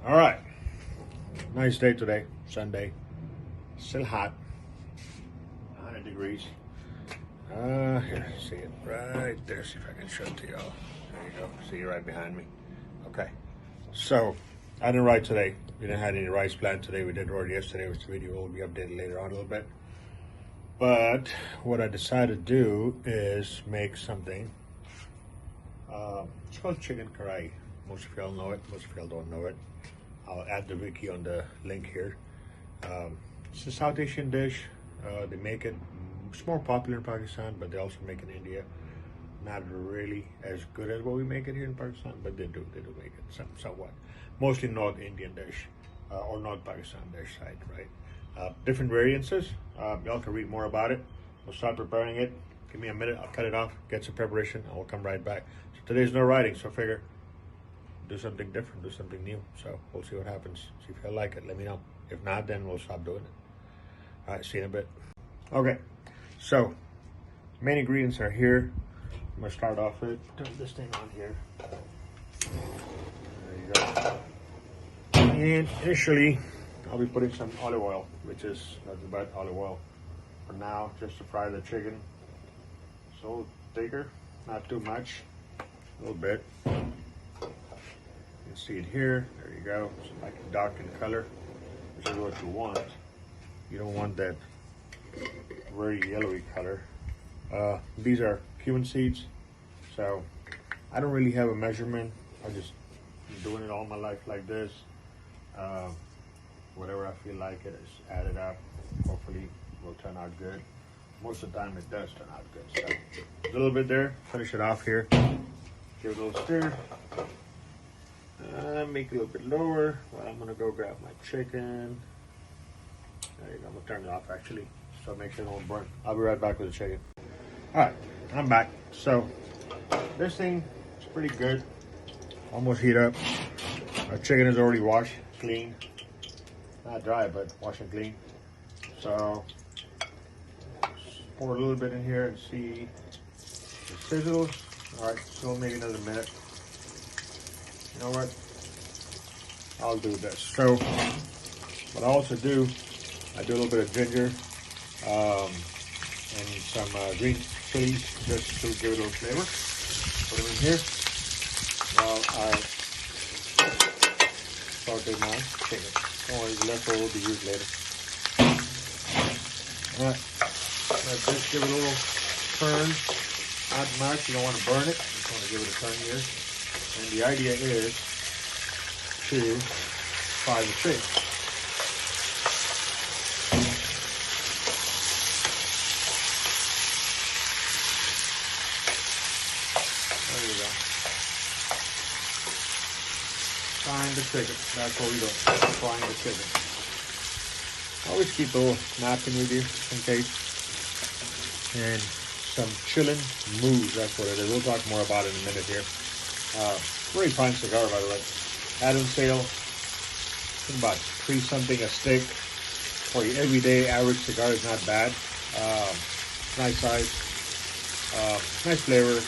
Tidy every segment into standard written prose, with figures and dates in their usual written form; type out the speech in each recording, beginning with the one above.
All right, nice day today, Sunday. Still hot, 100 degrees. Here, see it right there. See if I can show it to y'all. There you go. See it right behind me. Okay, so I didn't ride today. We didn't have any rides planned today. We did ride yesterday, which the video will be updated later on a little bit. But what I decided to do is make something. It's called chicken karahi. Most of y'all know it. Most of y'all don't know it. I'll add the wiki on the link here. It's a South Asian dish. They make it. It's more popular in Pakistan, but they also make it in India. Not really as good as what we make it here in Pakistan, but they do make it somewhat. Mostly North Indian dish or North Pakistan dish side, right? Different variances. Y'all can read more about it. We'll start preparing it. Give me a minute. I'll cut it off, get some preparation, and we'll come right back. So today's no riding, so figure do something different, do something new. So we'll see what happens. See if you like it. Let me know. If not, then we'll stop doing it. All right, see you in a bit. Okay, so main ingredients are here. I'm gonna start off with turn this thing on here. There you go. And initially, I'll be putting some olive oil, which is nothing but olive oil for now, just to fry the chicken. So thicker, not too much, a little bit. You can see it here. There you go. So like a dark in color, which is what you want. You don't want that very yellowy color. These are cumin seeds, so I don't really have a measurement. I just been doing it all my life like this. Whatever I feel like it is, add it up. Hopefully it will turn out good. Most of the time it does turn out good. So a little bit there, finish it off here. Give it a little stir. Make it a little bit lower. Well, I'm gonna go grab my chicken. There you go, I'm gonna turn it off actually, so make sure it won't burn. I'll be right back with the chicken. All right, I'm back. So this thing is pretty good. Almost heat up. Our chicken is already washed, clean. Not dry, but washed and clean. So pour a little bit in here and see the sizzles. All right, so maybe another minute. You know what? I'll do this. So what I also do, I do a little bit of ginger and some green chilies just to give it a little flavor. Put them in here while I saute my chicken. Don't worry, the leftover will be used later. All right, just give it a little turn. Not much, you don't want to burn it. You just want to give it a turn here. And the idea is to fry the chicken. There you go. Frying the chicken. That's what we do. Frying the chicken. Always keep a little napkin with you in case. And some chillin' mousse. That's what it is. We'll talk more about it in a minute here. Very fine cigar, by the way. Adam sale. About $3 something a stick. For your everyday average cigar is not bad. Nice size. Nice flavor.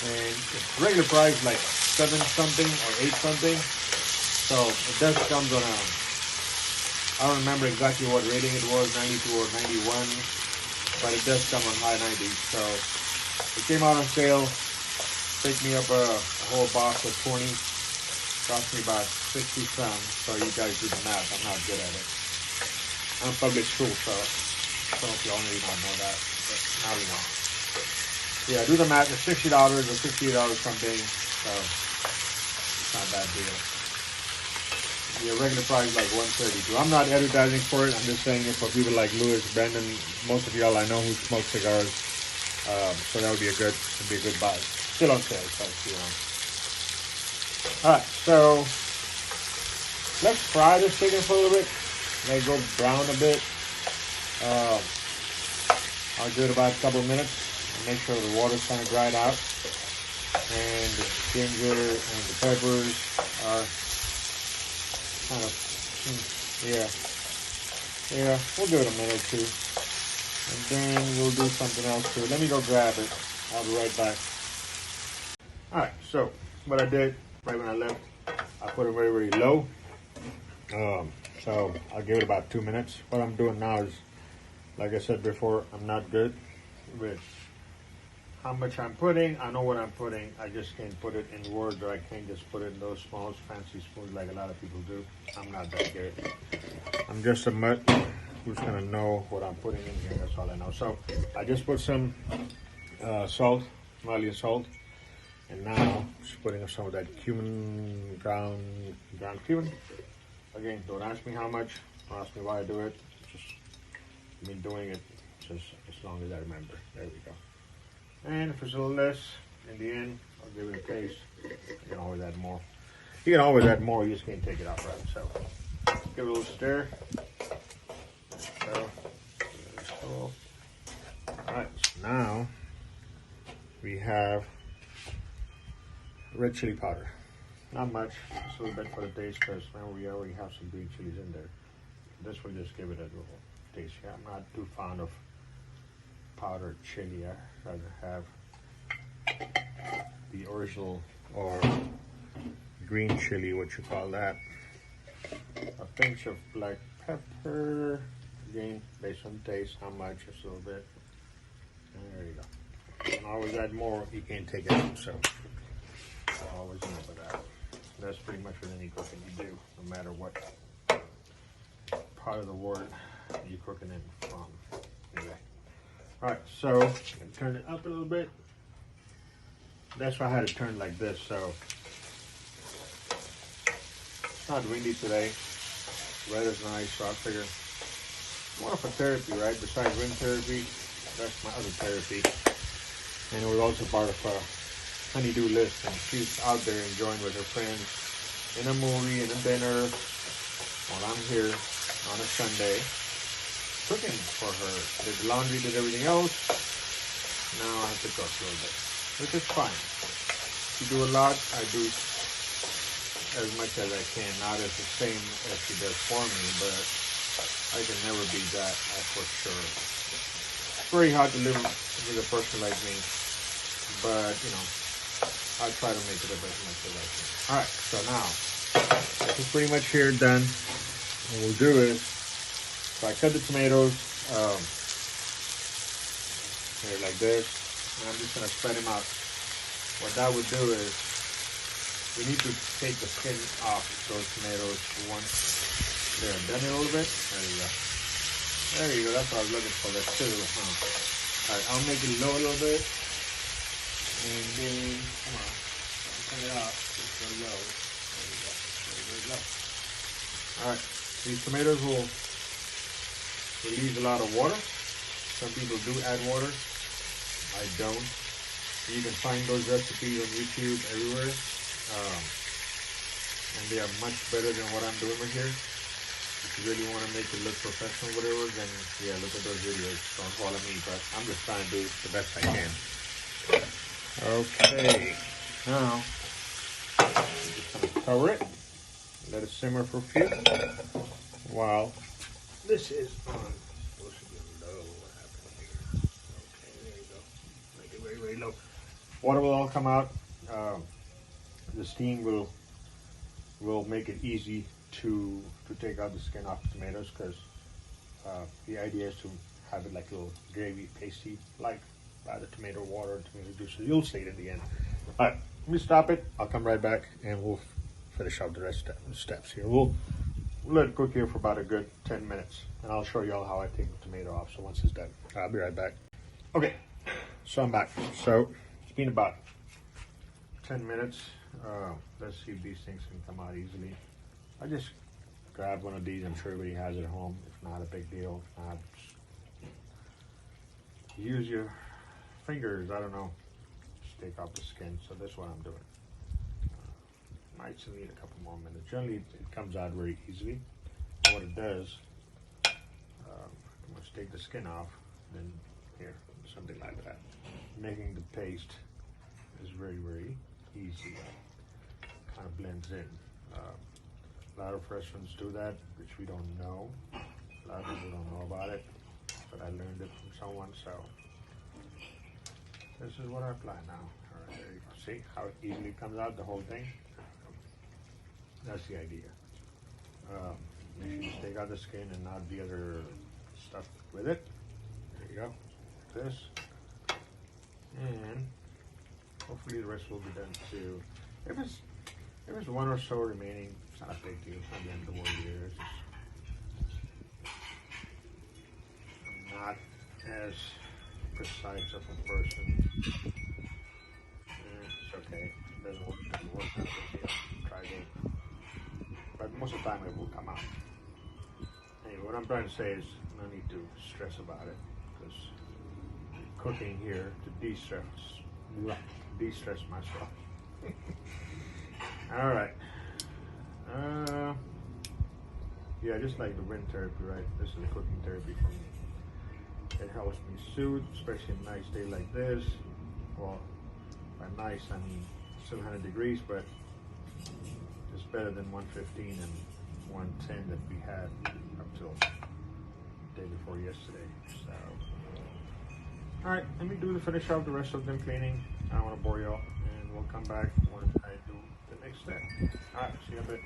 And regular price like 7 something or 8 something. So it does come on a, I don't remember exactly what rating it was, 92 or 91, but it does come on high 90s. So it came out on sale. Picked me up a whole box of 20. Cost me about 60 some. So you guys do the math. I'm not good at it. I'm public school, so some of y'all may not know that, but now we know. Yeah, do the math. It's $60 or $68 something, so it's not a bad deal. The regular price is like $132. I'm not advertising for it. I'm just saying it for people like Lewis, Brendan. Most of y'all I know who smoke cigars, so that would be a good buy. Still on sale, so you know. All right, so let's fry this chicken for a little bit. Let it go brown a bit. I'll do it about a couple of minutes. Make sure the water's kind of dried out, and the ginger and the peppers are kind of, yeah, we'll give it a minute or two, and then we'll do something else to it. Let me go grab it. I'll be right back. All right, so what I did right when I left, I put it very, very low. So I'll give it about 2 minutes. What I'm doing now is, like I said before, I'm not good with how much I'm putting. I know what I'm putting. I just can't put it in words, or I can't just put it in those small fancy spoons like a lot of people do. I'm not that good. I'm just a mutt who's gonna know what I'm putting in here. That's all I know. So I just put some salt, Himalayan salt, and now just putting some of that cumin, ground cumin. Again, don't ask me how much. Don't ask me why I do it. Just I've been doing it just as long as I remember. There we go. And if it's a little less, in the end, I'll give it a taste. You can always add more. You can always add more. You just can't take it out right. So give it a little stir. So, all right. So now we have red chili powder. Not much, just a little bit for the taste, because remember we already have some green chilies in there. This will just give it a little taste. Yeah, I'm not too fond of powdered chili. I'd rather have the original or green chili, what you call that. A pinch of black pepper. Again, based on taste, how much, just a little bit. And there you go. You can always add more. You can't take it out, so always remember that. That's pretty much with any cooking you do, no matter what part of the world you're cooking in from. Anyway. Alright, so I'm going to turn it up a little bit. That's why I had to turn like this, so it's not windy today. Weather's nice, so I figure more of a therapy, right? Besides wind therapy, that's my other therapy. And it was also part of a honeydew list, and she's out there enjoying with her friends in a movie, in a dinner, while I'm here on a Sunday cooking for her. Did the laundry, did everything else. Now I have to cook a little bit, which is fine. She do a lot, I do as much as I can. Not as the same as she does for me, but I can never be that, for sure. It's very hard to live with a person like me, but you know, I try to make it as much as I can. Alright, so now, this is pretty much here done. What we'll do is, so I cut the tomatoes here like this, and I'm just going to spread them out. What that would do is, we need to take the skin off those tomatoes once they're done a little bit. There you go. There you go, that's what I was looking for, that sizzle. Alright, I'll make it low a little bit. And then, come on, turn it out. Just go low. There you go. Very low. Alright, these tomatoes will release a lot of water. Some people do add water. I don't. You can find those recipes on YouTube everywhere. And they are much better than what I'm doing right here. If you really want to make it look professional, whatever, then yeah, look at those videos. Don't follow me, but I'm just trying to do the best I can. Okay, now I'm just going to cover it, let it simmer for a few while this is on. Supposed to be low. What happened here? Okay, there you go. Make it very, very low. Water will all come out. The steam will make it easy to take out the skin off the tomatoes, because the idea is to have it like a little gravy pasty, like by the tomato water, tomato juice. So you'll see it in the end. All right, let me stop it. I'll come right back and we'll finish out the rest of the steps here. We'll let it cook here for about a good 10 minutes, and I'll show you all how I take the tomato off. So once it's done, I'll be right back. Okay, so I'm back. So it's been about 10 minutes. Let's see if these things can come out easily. I just grab one of these. I'm sure everybody has it at home. If not, a big deal. If not, use your fingers. I don't know. Just take off the skin. So that's what I'm doing. Might still need a couple more minutes. Generally, it comes out very easily. And what it does, once you take the skin off, then here, something like that. Making the paste is very, very easy. Kind of blends in. A lot of restaurants do that, which we don't know. A lot of people don't know about it, but I learned it from someone, so this is what I apply now. All right, there you go. See how it easily comes out, the whole thing? That's the idea. Make sure you just take out the skin and not the other stuff with it. There you go, like this. And hopefully the rest will be done too. If it's one or so remaining, it's not a big deal. It's not the end of the world here. It's just, I'm not as precise of a person. It's okay. It doesn't work. Not a big deal. Try again. But most of the time it will come out. Anyway, what I'm trying to say is no need to stress about it, because cooking here to de-stress myself. All right. Yeah, just like the wind therapy, right? This is the cooking therapy for me. It helps me soothe, especially a nice day like this. Well, by nice I mean still 100 degrees, but it's better than 115 and 110 that we had up till the day before yesterday. So, all right, let me finish off the rest of them cleaning. I don't want to bore y'all, and we'll come back when I do the next step. All right, see you in a bit.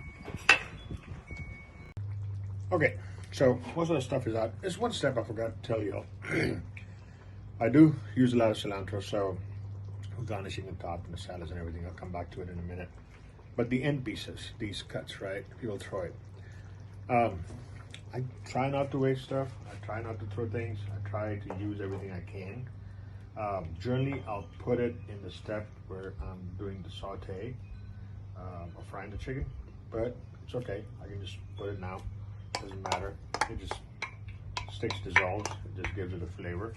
Okay, so most of the stuff is out. There's one step I forgot to tell y'all. I do use a lot of cilantro, so garnishing the top and the salads and everything. I'll come back to it in a minute. But the end pieces, these cuts, right? People throw it. I try not to waste stuff. I try not to throw things. I try to use everything I can. Generally, I'll put it in the step where I'm doing the saute or frying the chicken, but it's okay. I can just put it now. Doesn't matter. It just sticks, dissolves. It just gives it a flavor,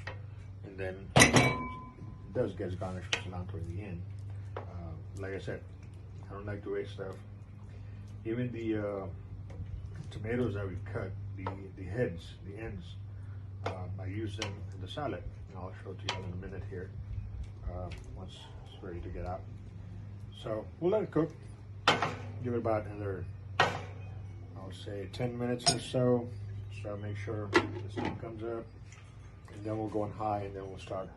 and then it does get garnished with cilantro in the end. Like I said, I don't like to waste stuff. Even the tomatoes that we cut, the heads, the ends, I use them in the salad. And I'll show it to you in a minute here, once it's ready to get out. So we'll let it cook. Give it about another, I would say 10 minutes or so. So make sure the steam comes up, and then we'll go on high, and then we'll start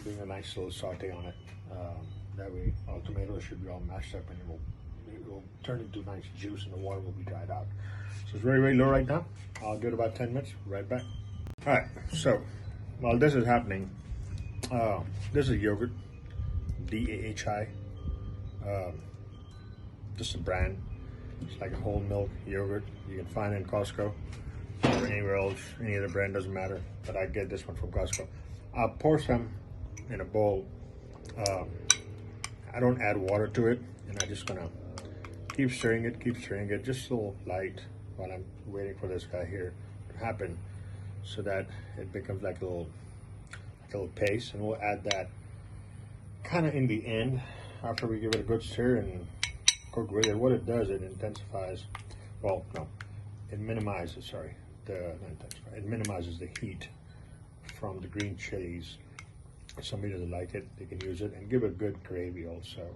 doing a nice little saute on it. That way all tomatoes should be all mashed up, and it will turn into nice juice, and the water will be dried out. So it's very, very low right now. I'll do it about 10 minutes, right back. All right, so while this is happening, this is yogurt, DAHI. This is a brand. It's like a whole milk yogurt. You can find it in Costco or anywhere else. Any other brand, doesn't matter. But I get this one from Costco. I'll pour some in a bowl. I don't add water to it, and I'm just gonna keep stirring it, just a little light while I'm waiting for this guy here to happen, so that it becomes like a little paste, and we'll add that kind of in the end after we give it a good stir and cook with it. What it does, it intensifies, well, no, it minimizes, sorry, it minimizes the heat from the green chilies. If somebody doesn't like it, they can use it, and give a good gravy also.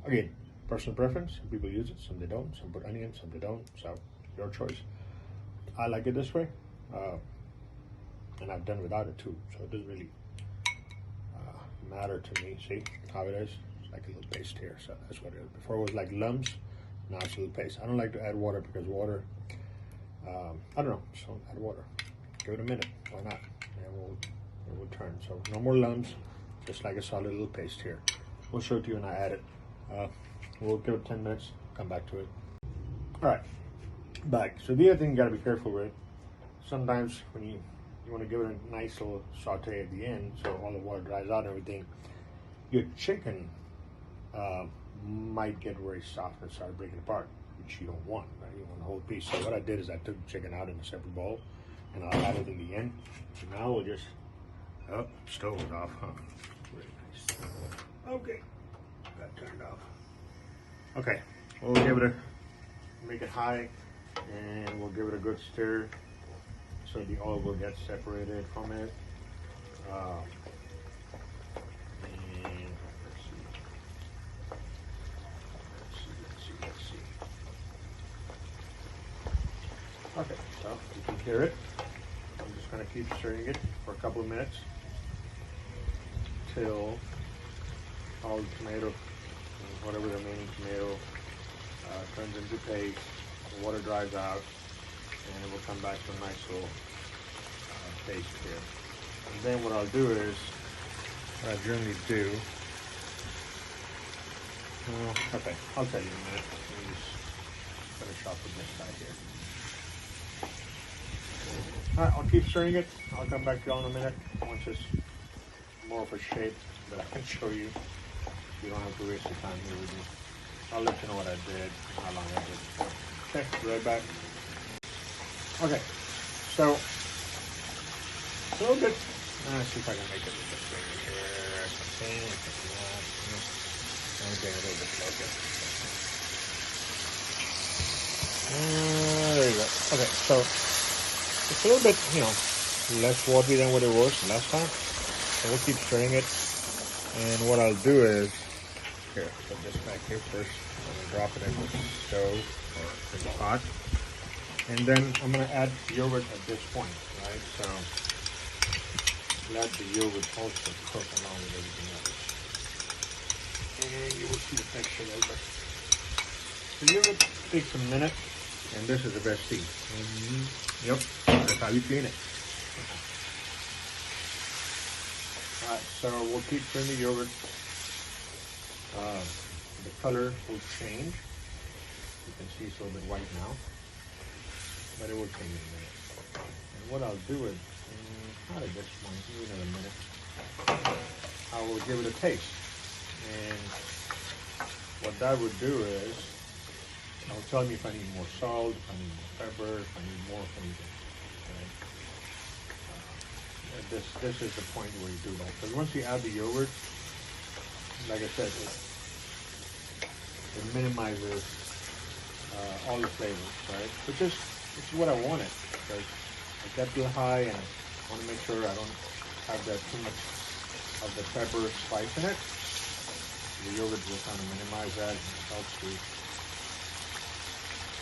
Again, personal preference. Some people use it, some they don't. Some put onion, some they don't. So your choice. I like it this way, and I've done without it too. So it doesn't really matter to me. See how it is? It's like a little paste here. So that's what it is. Before it was like lumps. Now it's a little paste. I don't like to add water because water. I don't know. So add water. Give it a minute. Why not? And it will turn. So no more lumps. Just like a solid little paste here. We'll show it to you when I add it. We'll give it 10 minutes, come back to it. All right, back. So the other thing you gotta be careful with, sometimes when you wanna give it a nice little saute at the end, so all the water dries out and everything, your chicken might get very soft and start breaking apart, which you don't want, right? You want the whole piece. So what I did is I took the chicken out in a separate bowl, and I'll add it in the end. So now we'll just, oh, stove is off, huh? Very nice. Okay. Got turned off. Okay, we'll give it make it high, and we'll give it a good stir so the oil will get separated from it. And let's see. Okay, so you can hear it. I'm just gonna keep stirring it for a couple of minutes till all the tomato, whatever the remaining tomato turns into paste, the water dries out, and it will come back to a nice little paste here. And then what I'll do is, what I generally do, okay, I'll tell you in a minute. Let me just finish off with this guy here. Alright, I'll keep stirring it. I'll come back to y'all in a minute once it's more of a shape that I can show you. You don't have to waste your time here with me. I'll let you know what I did, how long I did it for. Okay, be right back. Okay, so a little bit. Let's see if I can make it a little bit bigger here. Something a little bit closer. There you go. Okay, so it's a little bit, less watery than what it was last time. So we'll keep stirring it. And what I'll do is, here, put this back here first. I'm going to drop it in the stove or in the pot. And then I'm going to add yogurt at this point, right? So let the yogurt also cook along with everything else. And you will see the texture a little bit. The yogurt takes a minute, and this is the best tea. Yep, that's how you clean it. Alright, so we'll keep stirring the yogurt. The color will change. You can see it's a little bit white now, but it will change in a minute. And what I'll do is, not at this point, maybe in a minute, I will give it a taste. And what that would do is, it'll tell me if I need more salt, if I need more pepper, if I need more of anything. Right? This is the point where you do that. Because once you add the yogurt, like I said, it minimizes all the flavors, right? Which is what I wanted, because I get too high and I want to make sure I don't have that too much of the pepper spice in it. The yogurt will kind of minimize that and it helps you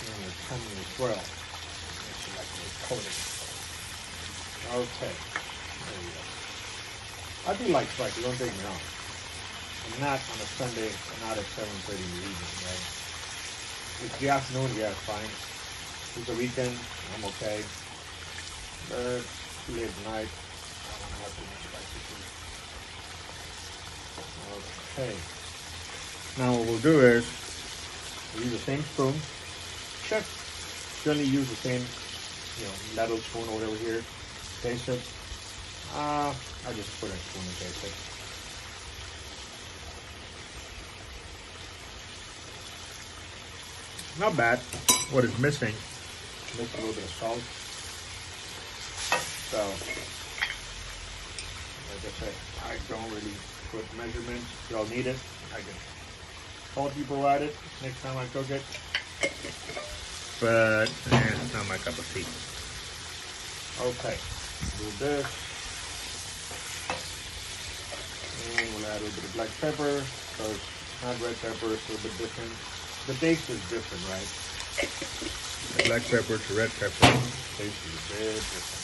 in your tummy as well. Makes it like a little coating. Okay, there you go. I do like spicy, don't take me wrong. And not on a Sunday, not at 7:30 in the evening, right? It's the afternoon, yeah, it's fine. It's the weekend, I'm okay. But too late at night, I don't want to have too much spicy food. Okay. Now what we'll do is, we'll use the same spoon. Generally use the same, metal spoon or whatever here. Taste it. I just put a spoon and taste it. Not bad. What is missing? A little bit of salt. So, like I said, I don't really put measurements. If y'all need it, I can help you provide it next time I cook it. But it's not my cup of tea. Okay, do this. And we'll add a little bit of black pepper. So it's not red pepper, it's a little bit different. The taste is different, right? The black pepper to red pepper. The taste is a bit different.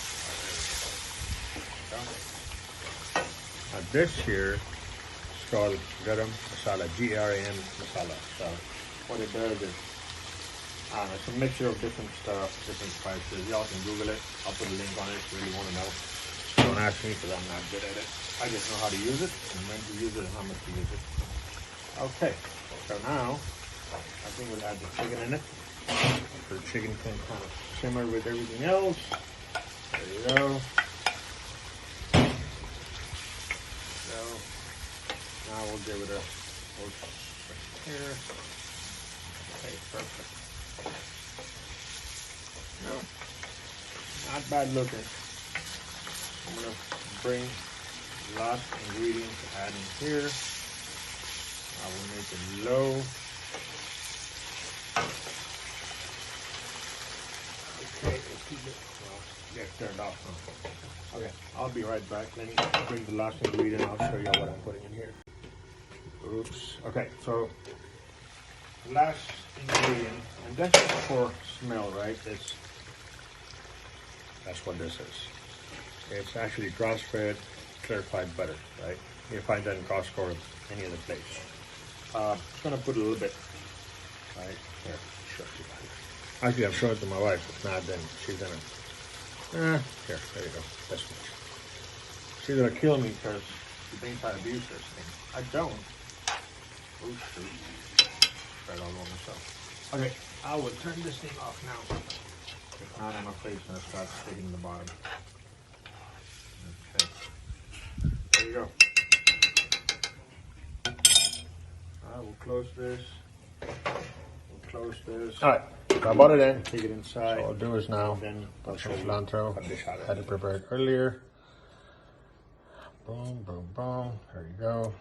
Now this here is called garam masala, G-R-A-M masala. So what it does is, it's a mixture of different stuff, different spices. Y'all can Google it. I'll put a link on it if you really want to know. Don't ask me because I'm not good at it. I just know how to use it and when to use it and how much to use it. Okay, so now I think we'll add the chicken in it. So the chicken can kind of simmer with everything else. There you go. So now we'll give it a right here. Okay, perfect. No, not bad looking. I'm gonna bring the last ingredient to add in here. I will make it low. Okay, let's keep it. Well, get turned off now. Okay, I'll be right back. Let me bring the last ingredient. I'll show you what I'm putting in here. Oops. Okay, so last ingredient, and that's just for smell, right? That's what this is. It's actually grass-fed, clarified butter, right? You find that in Costco or any other place. I'm gonna put a little bit, right? Here, show it to you. Actually, I've shown it to my wife. If not, then she's gonna. Here, there you go. This much. She's gonna kill me because she thinks I abuse this thing. I don't. Oops, right all over myself. Okay, I will turn this thing off now. If not, I'm afraid it's gonna start sticking in the bottom. Okay. There you go. I will close this. We'll close this. All right. So I bought it in. Take it inside. So what I'll do is now. Then I'll show cilantro. I had it prepared earlier. Boom, boom, boom. There you go.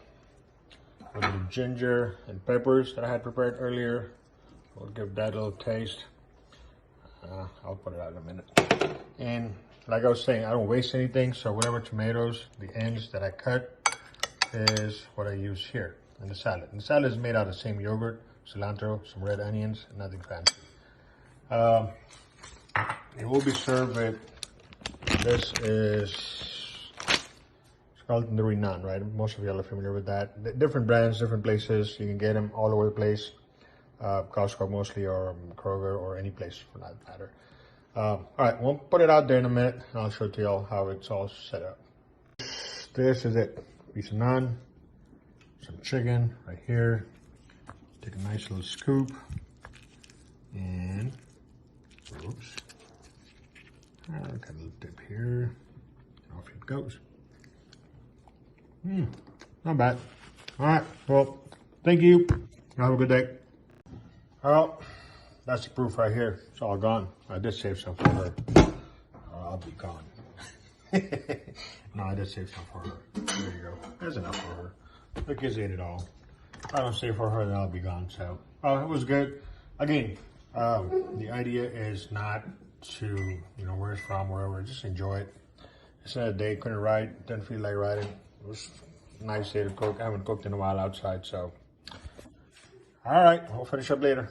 A little ginger and peppers that I had prepared earlier. We'll give that a little taste. I'll put it out in a minute. And like I was saying, I don't waste anything. So whatever tomatoes, the ends that I cut is what I use here in the salad. And the salad is made out of the same yogurt, cilantro, some red onions, and nothing fancy. It will be served with, this is, it's called the naan, right? Most of y'all are familiar with that. Different brands, different places. You can get them all over the place. Costco mostly, or Kroger, or any place for that matter. All right, we'll put it out there in a minute, and I'll show to y'all how it's all set up. This is it. Piece of naan, some chicken right here. Take a nice little scoop, and oops, got a little dip here. Off it goes. Not bad. All right, well, thank you. Have a good day. Well, that's the proof right here. It's all gone. I did save some for her. I'll be gone. No, I did save some for her. There you go. There's enough for her. The kids ate it all. If I don't save for her, then I'll be gone. So, it was good. Again, the idea is not to, where it's from, wherever. Just enjoy it. It's not a day. Couldn't ride. Didn't feel like riding. It was a nice day to cook. I haven't cooked in a while outside, so. All right, we'll finish up later.